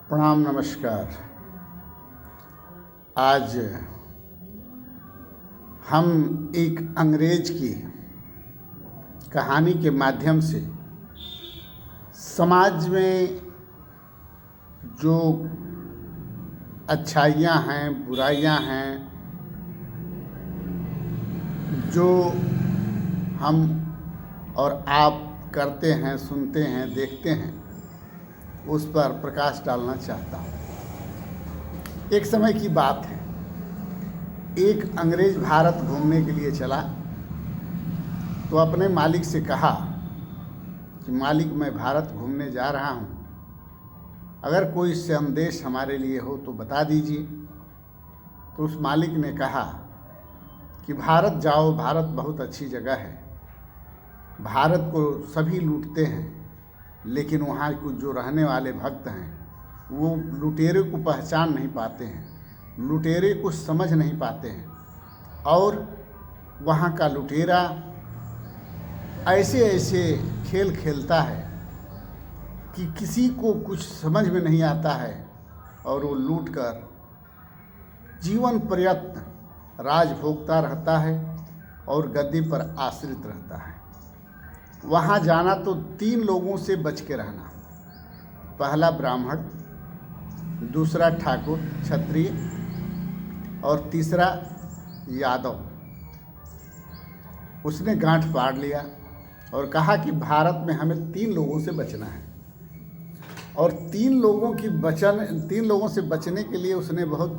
प्रणाम, नमस्कार। आज हम एक अंग्रेज की कहानी के माध्यम से समाज में जो अच्छाइयाँ हैं, बुराइयाँ हैं, जो हम और आप करते हैं, सुनते हैं, देखते हैं, उस पर प्रकाश डालना चाहता हूँ। एक समय की बात है, एक अंग्रेज भारत घूमने के लिए चला तो अपने मालिक से कहा कि मालिक, मैं भारत घूमने जा रहा हूँ, अगर कोई संदेश हमारे लिए हो तो बता दीजिए। तो उस मालिक ने कहा कि भारत जाओ, भारत बहुत अच्छी जगह है। भारत को सभी लूटते हैं, लेकिन वहाँ कुछ जो रहने वाले भक्त हैं वो लुटेरे को पहचान नहीं पाते हैं, लुटेरे को समझ नहीं पाते हैं, और वहाँ का लुटेरा ऐसे ऐसे खेल खेलता है कि किसी को कुछ समझ में नहीं आता है, और वो लूट कर जीवन पर्यंत राज भोगता रहता है और गद्दी पर आश्रित रहता है। वहाँ जाना तो 3 लोगों से बच के रहना। पहला ब्राह्मण, दूसरा ठाकुर क्षत्रिय, और तीसरा यादव। उसने गांठ फाड़ लिया और कहा कि भारत में हमें 3 लोगों से बचना है, और 3 लोगों से बचने के लिए उसने बहुत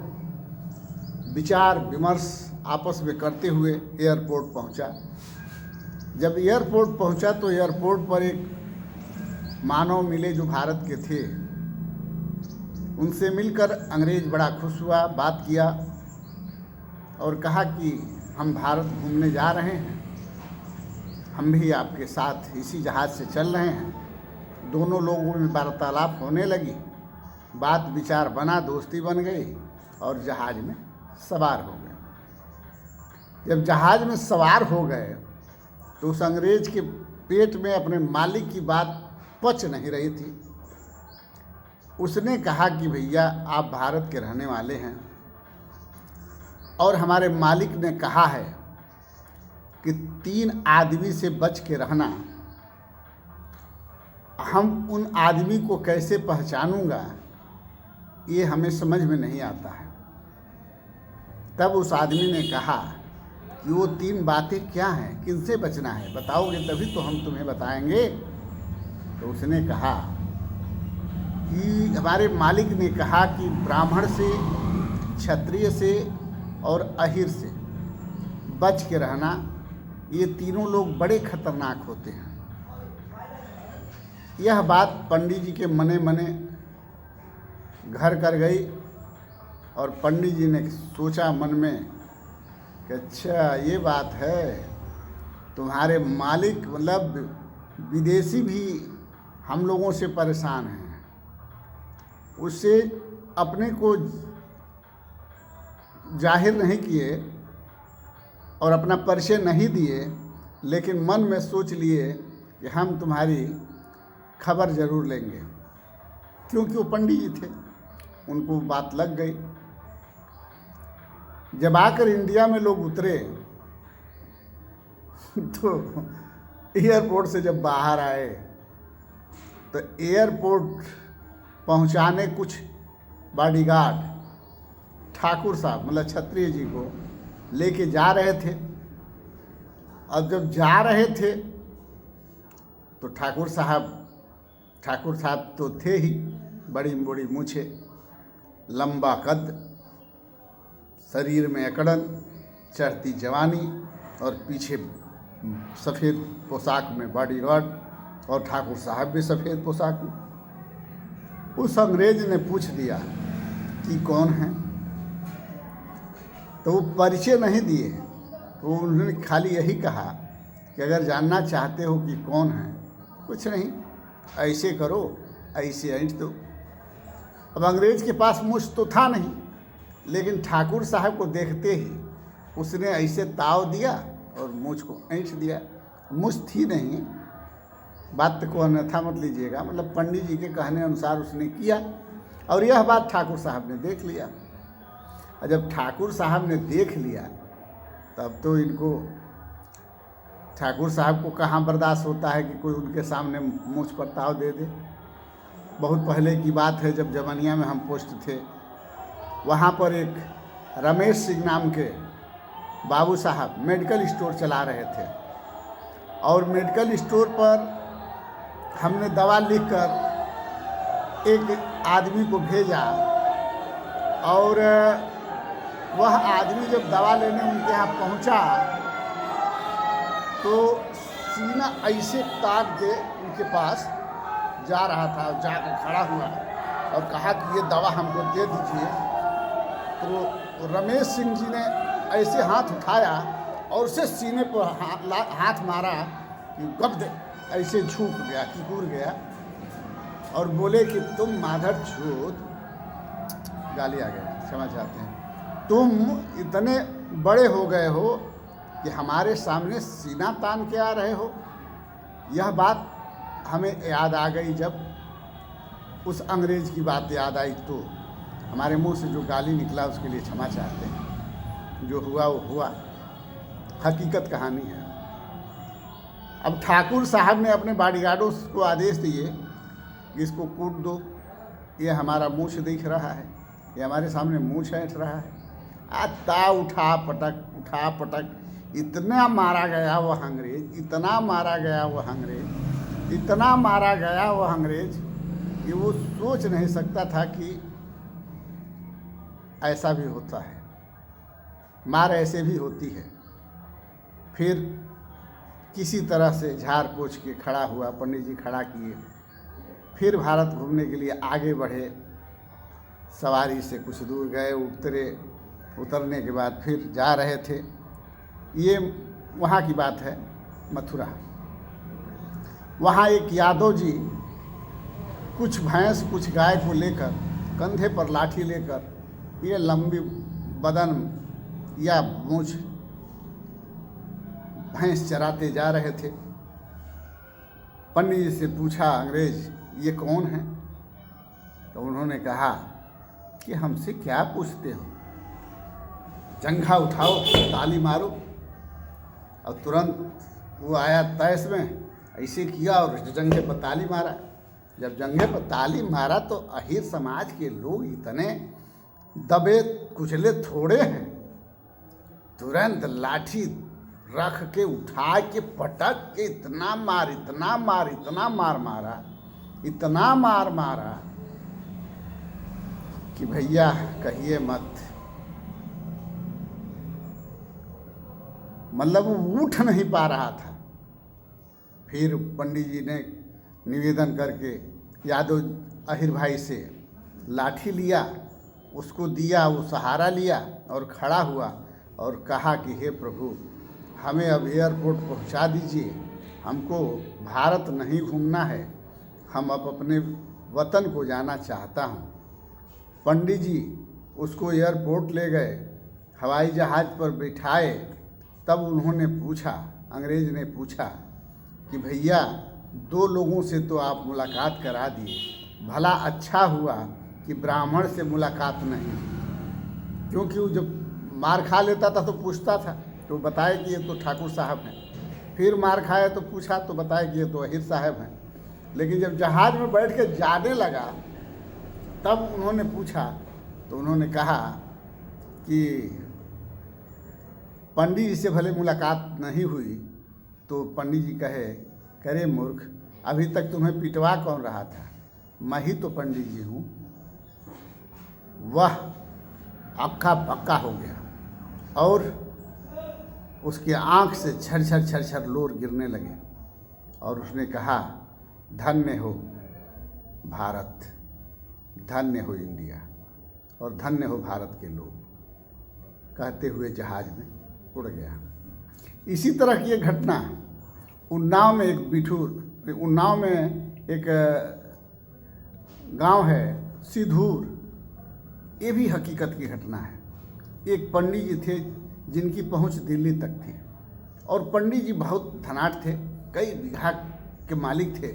विचार विमर्श आपस में करते हुए एयरपोर्ट पहुंचा। जब एयरपोर्ट पहुंचा तो एयरपोर्ट पर एक मानव मिले जो भारत के थे। उनसे मिलकर अंग्रेज बड़ा खुश हुआ, बात किया और कहा कि हम भारत घूमने जा रहे हैं, हम भी आपके साथ इसी जहाज़ से चल रहे हैं। दोनों लोगों में वार्तालाप होने लगी, बात विचार बना, दोस्ती बन गई और जहाज़ में सवार हो गए। जब जहाज़ में सवार हो गए तो उस अंग्रेज के पेट में अपने मालिक की बात पच नहीं रही थी। उसने कहा कि भैया, आप भारत के रहने वाले हैं और हमारे मालिक ने कहा है कि 3 आदमी से बच के रहना। हम उन आदमी को कैसे पहचानूंगा, ये हमें समझ में नहीं आता है। तब उस आदमी ने कहा कि वो 3 बातें क्या हैं, किनसे बचना है, बताओगे तभी तो हम तुम्हें बताएंगे। तो उसने कहा कि हमारे मालिक ने कहा कि ब्राह्मण से, क्षत्रिय से और अहिर से बच के रहना। ये तीनों लोग बड़े खतरनाक होते हैं। यह बात पंडित जी के मने मने घर कर गई, और पंडित जी ने सोचा मन में कि अच्छा, ये बात है, तुम्हारे मालिक मतलब विदेशी भी हम लोगों से परेशान हैं। उससे अपने को जाहिर नहीं किए और अपना परिचय नहीं दिए, लेकिन मन में सोच लिए कि हम तुम्हारी खबर ज़रूर लेंगे, क्योंकि वो पंडित जी थे, उनको बात लग गई। जब आकर इंडिया में लोग उतरे तो एयरपोर्ट से जब बाहर आए तो एयरपोर्ट पहुंचाने कुछ बॉडीगार्ड ठाकुर साहब मतलब क्षत्रिय जी को लेके जा रहे थे। और जब जा रहे थे तो ठाकुर साहब तो थे ही, बड़ी बड़ी मूछें, लंबा कद, शरीर में अकड़न, चढ़ती जवानी, और पीछे सफ़ेद पोशाक में बॉडीगार्ड, और ठाकुर साहब भी सफ़ेद पोशाक में। उस अंग्रेज ने पूछ दिया कि कौन है, तो वो परिचय नहीं दिए। तो उन्होंने खाली यही कहा कि अगर जानना चाहते हो कि कौन है, कुछ नहीं, ऐसे करो, ऐसे ऐंठ दो। अब अंग्रेज के पास मुझ तो था नहीं, लेकिन ठाकुर साहब को देखते ही उसने ऐसे ताव दिया और मुझ को ऐंठ दिया। मुझ थी नहीं, बात को अन्यथा मत लीजिएगा, मतलब पंडित जी के कहने अनुसार उसने किया। और यह बात ठाकुर साहब ने देख लिया। और जब ठाकुर साहब ने देख लिया तब तो इनको, ठाकुर साहब को कहाँ बर्दाश्त होता है कि कोई उनके सामने मूछ पर ताव दे दे। बहुत पहले की बात है, जब जमनिया में हम पोस्ट थे, वहाँ पर एक रमेश सिंह नाम के बाबू साहब मेडिकल स्टोर चला रहे थे, और मेडिकल स्टोर पर हमने दवा लिखकर एक आदमी को भेजा, और वह आदमी जब दवा लेने उनके यहाँ पहुँचा तो सीना ऐसे ताक के उनके पास जा रहा था, जाकर खड़ा हुआ और कहा कि ये दवा हमको दे दीजिए। तो रमेश सिंह जी ने ऐसे हाथ उठाया और उसे सीने पर हाथ मारा कि गब्द ऐसे झूक गया, किकुर गया, और बोले कि तुम माधर चोद, गाली आ गया, क्षमा चाहते हैं, तुम इतने बड़े हो गए हो कि हमारे सामने सीना तान के आ रहे हो। यह बात हमें याद आ गई, जब उस अंग्रेज़ की बात याद आई तो हमारे मुंह से जो गाली निकला उसके लिए क्षमा चाहते हैं। जो हुआ वो हुआ, हकीकत कहानी है। अब ठाकुर साहब ने अपने बॉडीगार्डों को आदेश दिए कि इसको कूट दो, ये हमारा मूछ दिख रहा है, ये हमारे सामने मूछ ऐंठ रहा है। आता उठा पटक इतना मारा गया वह अंग्रेज, इतना मारा गया वह अंग्रेज, इतना मारा गया वह अंग्रेज कि वो सोच नहीं सकता था कि ऐसा भी होता है, मार ऐसे भी होती है। फिर किसी तरह से झाड़ पोंछ के खड़ा हुआ, पंडित जी खड़ा किए, फिर भारत घूमने के लिए आगे बढ़े। सवारी से कुछ दूर गए, उतरने के बाद फिर जा रहे थे। ये वहाँ की बात है, मथुरा। वहाँ एक यादव जी कुछ भैंस कुछ गाय को लेकर, कंधे पर लाठी लेकर, ये लंबी बदन या मूछ भैंस चराते जा रहे थे। पंडित जी से पूछा अंग्रेज, ये कौन है? तो उन्होंने कहा कि हमसे क्या पूछते हो, जंघा उठाओ, ताली मारो। और तुरंत वो आया तैस में, ऐसे किया और जंघे पर ताली मारा। जब जंघे पर ताली मारा तो अहीर समाज के लोग इतने दबे कुचले थोड़े हैं, तुरंत लाठी रख के उठा के पटक के इतना मार मारा कि भैया कहिए मत। मतलब वो उठ नहीं पा रहा था। फिर पंडित जी ने निवेदन करके यादव अहिर भाई से लाठी लिया, उसको दिया, वो सहारा लिया और खड़ा हुआ और कहा कि हे प्रभु, हमें अब एयरपोर्ट पहुंचा दीजिए, हमको भारत नहीं घूमना है, हम अब अपने वतन को जाना चाहता हूं। पंडित जी उसको एयरपोर्ट ले गए, हवाई जहाज़ पर बिठाए। तब उन्होंने पूछा, अंग्रेज़ ने पूछा कि भैया, 2 लोगों से तो आप मुलाकात करा दिए, भला अच्छा हुआ कि ब्राह्मण से मुलाकात नहीं, क्योंकि वो जब मार खा लेता था तो पूछता था तो बताए कि ये तो ठाकुर साहब हैं, फिर मार खाए तो पूछा तो बताए कि ये तो अहीर साहब हैं। लेकिन जब जहाज़ में बैठ के जाने लगा तब उन्होंने पूछा तो उन्होंने कहा कि पंडित जी से भले मुलाकात नहीं हुई। तो पंडित जी करे मूर्ख, अभी तक तुम्हें पिटवा कौन रहा था? मैं ही तो पंडित जी हूँ। वह अक्का पक्का हो गया और उसकी आँख से झरझर लोर गिरने लगे और उसने कहा, धन्य हो भारत, धन्य हो इंडिया और धन्य हो भारत के लोग, कहते हुए जहाज़ में उड़ गया। इसी तरह की एक घटना उन्नाव में उन्नाव में एक गांव है सिधूर, ये भी हकीकत की घटना है। एक पंडित जी थे जिनकी पहुंच दिल्ली तक थी और पंडित जी बहुत धनाढ़ थे, कई बीघा के मालिक थे।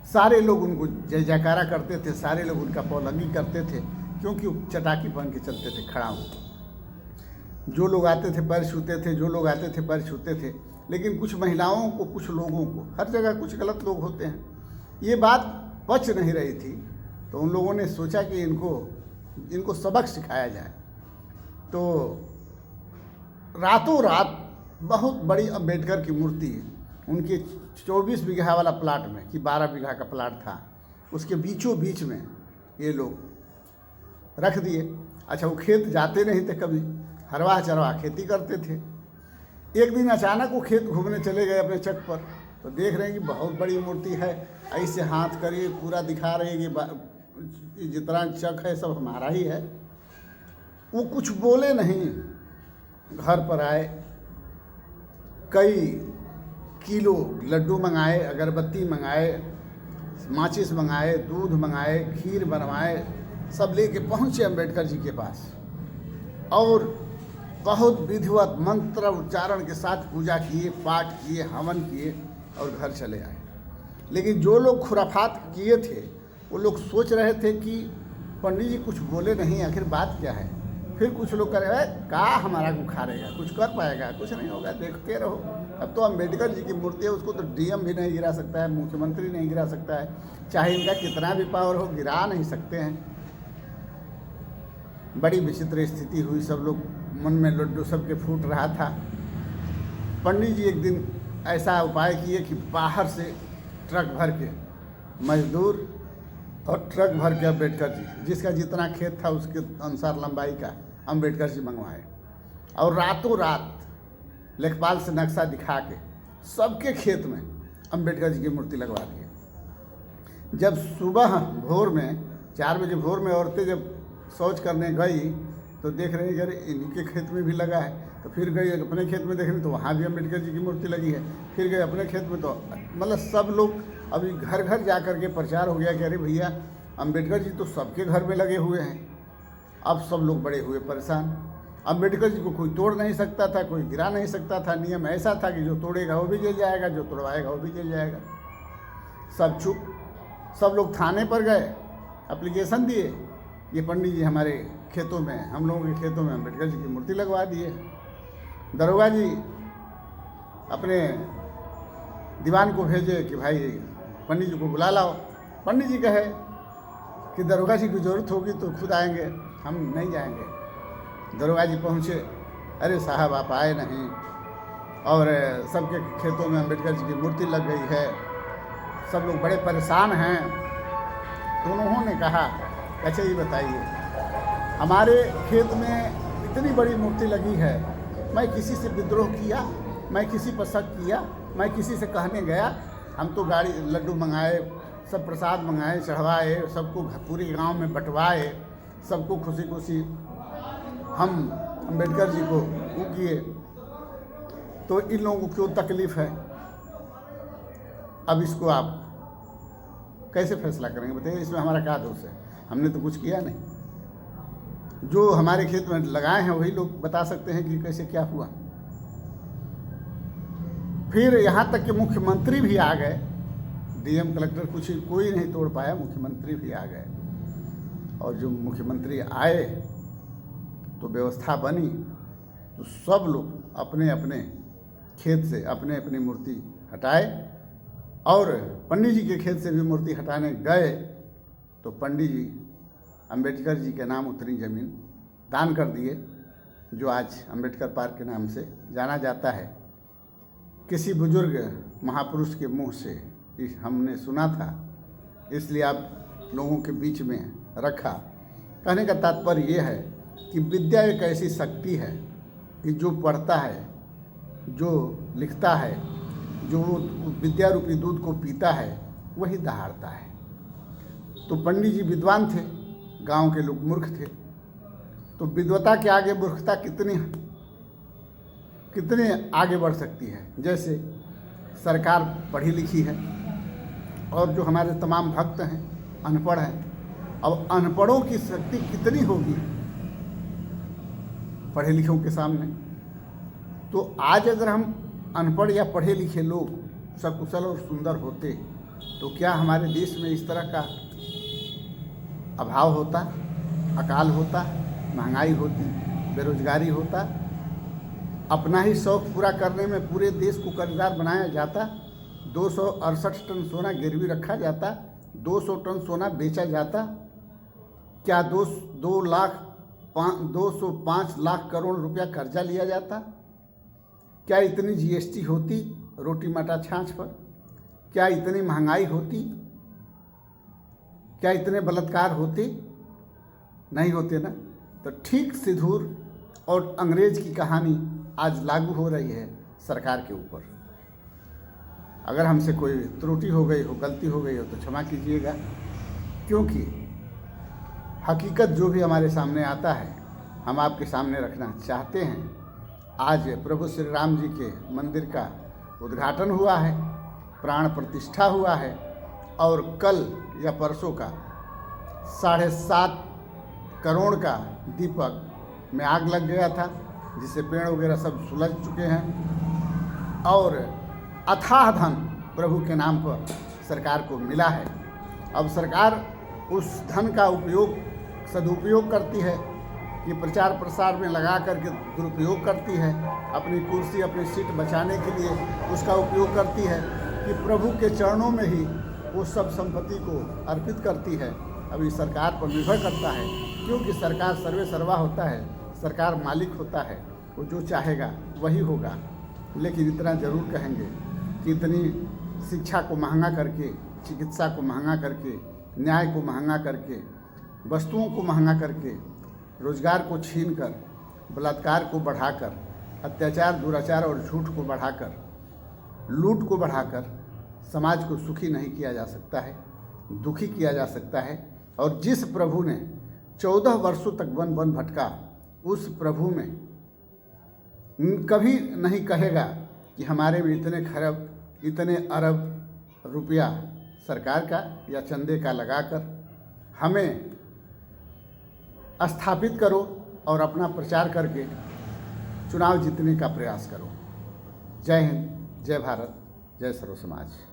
सारे लोग उनको जय जयकारा करते थे, सारे लोग उनका पौलंगी करते थे, क्योंकि वो चटाकी पहन के चलते थे खड़ा होकर। जो लोग आते थे पैर छूते थे, जो लोग आते थे पैर छूते थे। लेकिन कुछ महिलाओं को, कुछ लोगों को, हर जगह कुछ गलत लोग होते हैं, ये बात पच नहीं रही थी। तो उन लोगों ने सोचा कि इनको सबक सिखाया जाए। तो रातों रात बहुत बड़ी अम्बेडकर की मूर्ति उनके 24 बीघा वाला प्लाट में, कि 12 बीघा का प्लाट था, उसके बीचों बीच में ये लोग रख दिए। अच्छा, वो खेत जाते नहीं थे कभी, हरवाह चरवाह खेती करते थे। एक दिन अचानक वो खेत घूमने चले गए अपने चक पर, तो देख रहे हैं कि बहुत बड़ी मूर्ति है, ऐसे हाथ करिए पूरा दिखा रहे हैं कि जितना चक है सब हमारा ही है। वो कुछ बोले नहीं, घर पर आए, कई किलो लड्डू मंगाए, अगरबत्ती मंगाए, माचिस मंगाए, दूध मंगाए, खीर बनवाए, सब लेके पहुँचे अम्बेडकर जी के पास और बहुत विधिवत मंत्र उच्चारण के साथ पूजा किए, पाठ किए, हवन किए और घर चले आए। लेकिन जो लोग खुराफात किए थे वो लोग सोच रहे थे कि पंडित जी कुछ बोले नहीं, आखिर बात क्या है। फिर कुछ लोग कह रहे हैं का हमारा को खारेगा, कुछ कर पाएगा, कुछ नहीं होगा, देखते रहो। अब तो अम्बेडकर जी की मूर्ति है, उसको तो डीएम भी नहीं गिरा सकता है, मुख्यमंत्री नहीं गिरा सकता है, चाहे इनका कितना भी पावर हो, गिरा नहीं सकते हैं। बड़ी विचित्र स्थिति हुई, सब लोग मन में लड्डू सबके फूट रहा था। पंडित जी एक दिन ऐसा उपाय किए कि बाहर से ट्रक भर के मजदूर और ट्रक भर के अम्बेडकर जी, जिसका जितना खेत था उसके अनुसार लंबाई का अम्बेडकर जी मंगवाए और रातों रात लेखपाल से नक्शा दिखा के सबके खेत में अम्बेडकर जी की मूर्ति लगवा दी। जब सुबह भोर में 4 बजे भोर में औरतें जब शौच करने गई तो देख रहे हैं कि अरे इनके खेत में भी लगा है। तो फिर गई अपने खेत में देखने तो वहाँ भी अम्बेडकर जी की मूर्ति लगी है। फिर गए अपने खेत में, तो मतलब सब लोग अभी घर घर जा कर के प्रचार हो गया कि अरे भैया अम्बेडकर जी तो सबके घर में लगे हुए हैं। अब सब लोग बड़े हुए परेशान। अम्बेडकर जी को कोई तोड़ नहीं सकता था, कोई गिरा नहीं सकता था। नियम ऐसा था कि जो तोड़ेगा वो भी जेल जाएगा, जो तोड़वाएगा वो भी जेल जाएगा। सब चुप। सब लोग थाने पर गए, एप्लीकेशन दिए, ये पंडित जी हमारे खेतों में, हम लोगों के खेतों में अम्बेडकर जी की मूर्ति लगवा दिए। दरोगा जी अपने दीवान को भेजे कि भाई पंडित जी को बुला लाओ। पंडित जी कहे कि दरोगा जी की ज़रूरत होगी तो खुद आएंगे, हम नहीं जाएंगे। दरोगा जी पहुँचे, अरे साहब आप आए नहीं और सबके खेतों में अम्बेडकर जी की मूर्ति लग गई है, सब लोग बड़े परेशान हैं। तो उन्होंने कहा अच्छा ये बताइए, हमारे खेत में इतनी बड़ी मूर्ति लगी है, मैं किसी से विद्रोह किया, मैं किसी पर शक किया, मैं किसी से कहने गया? हम तो गाड़ी लड्डू मंगाए, सब प्रसाद मंगाए, चढ़वाए, सबको पूरे गांव में बंटवाए, सबको खुशी खुशी हम अम्बेडकर जी को वो किए, तो इन लोगों को क्यों तकलीफ़ है? अब इसको आप कैसे फैसला करेंगे बताइए, इसमें हमारा क्या दोष है? हमने तो कुछ किया नहीं। जो हमारे खेत में लगाए हैं वही लोग बता सकते हैं कि कैसे क्या हुआ। फिर यहाँ तक कि मुख्यमंत्री भी आ गए, डीएम कलेक्टर कुछ कोई नहीं तोड़ पाया, मुख्यमंत्री भी आ गए। और जो मुख्यमंत्री आए तो व्यवस्था बनी, तो सब लोग अपने अपने खेत से अपने अपनी मूर्ति हटाए और पंडित जी के खेत से भी मूर्ति हटाने गए तो पंडित जी अम्बेडकर जी के नाम उतनी ज़मीन दान कर दिए, जो आज अम्बेडकर पार्क के नाम से जाना जाता है। किसी बुजुर्ग महापुरुष के मुंह से हमने सुना था, इसलिए आप लोगों के बीच में रखा। कहने का तात्पर्य ये है कि विद्या एक ऐसी शक्ति है कि जो पढ़ता है, जो लिखता है, जो विद्या रूपी दूध को पीता है, वही दहाड़ता है। तो पंडित जी विद्वान थे, गांव के लोग मूर्ख थे। तो विद्वता के आगे मूर्खता कितने आगे बढ़ सकती है। जैसे सरकार पढ़ी लिखी है और जो हमारे तमाम भक्त हैं अनपढ़ हैं। अब अनपढ़ों की शक्ति कितनी होगी पढ़े लिखों के सामने। तो आज अगर हम अनपढ़ या पढ़े लिखे लोग सकुशल और सुंदर होते तो क्या हमारे देश में इस तरह का अभाव होता, अकाल होता, महंगाई होती, बेरोजगारी होता? अपना ही शौक़ पूरा करने में पूरे देश को कर्जदार बनाया जाता, 268 टन सोना गिरवी रखा जाता, 200 टन सोना बेचा जाता? क्या 205 लाख करोड़ रुपया कर्जा लिया जाता? क्या इतनी जीएसटी होती रोटी मटा छाछ पर? क्या इतनी महंगाई होती? क्या इतने बलात्कार होते? नहीं होते ना। तो ठीक सिंदूर और अंग्रेज की कहानी आज लागू हो रही है सरकार के ऊपर। अगर हमसे कोई त्रुटि हो गई हो, गलती हो गई हो तो क्षमा कीजिएगा, क्योंकि हकीकत जो भी हमारे सामने आता है हम आपके सामने रखना चाहते हैं। आज प्रभु श्री राम जी के मंदिर का उद्घाटन हुआ है, प्राण प्रतिष्ठा हुआ है, और कल या परसों का 7.5 करोड़ का दीपक में आग लग गया था, जिससे पेड़ वगैरह सब सुलझ चुके हैं, और अथाह धन प्रभु के नाम पर सरकार को मिला है। अब सरकार उस धन का सदुपयोग करती है कि प्रचार प्रसार में लगा करके दुरुपयोग करती है, अपनी कुर्सी अपनी सीट बचाने के लिए उसका उपयोग करती है, कि प्रभु के चरणों में ही वो सब संपत्ति को अर्पित करती है। अभी सरकार पर निर्भर करता है, क्योंकि सरकार सर्वे सर्वा होता है, सरकार मालिक होता है, वो जो चाहेगा वही होगा। लेकिन इतना ज़रूर कहेंगे कि इतनी शिक्षा को महंगा करके, चिकित्सा को महंगा करके, न्याय को महंगा करके, वस्तुओं को महंगा करके, रोजगार को छीनकर, बलात्कार को बढ़ाकर, अत्याचार, दुराचार और झूठ को बढ़ाकर, लूट को बढ़ाकर समाज को सुखी नहीं किया जा सकता है, दुखी किया जा सकता है। और जिस प्रभु ने 14 वर्षों तक वन वन भटका, उस प्रभु में कभी नहीं कहेगा कि हमारे में इतने खरब, इतने अरब रुपया सरकार का या चंदे का लगाकर हमें स्थापित करो और अपना प्रचार करके चुनाव जीतने का प्रयास करो। जय हिंद, जय भारत, जय सर्व समाज।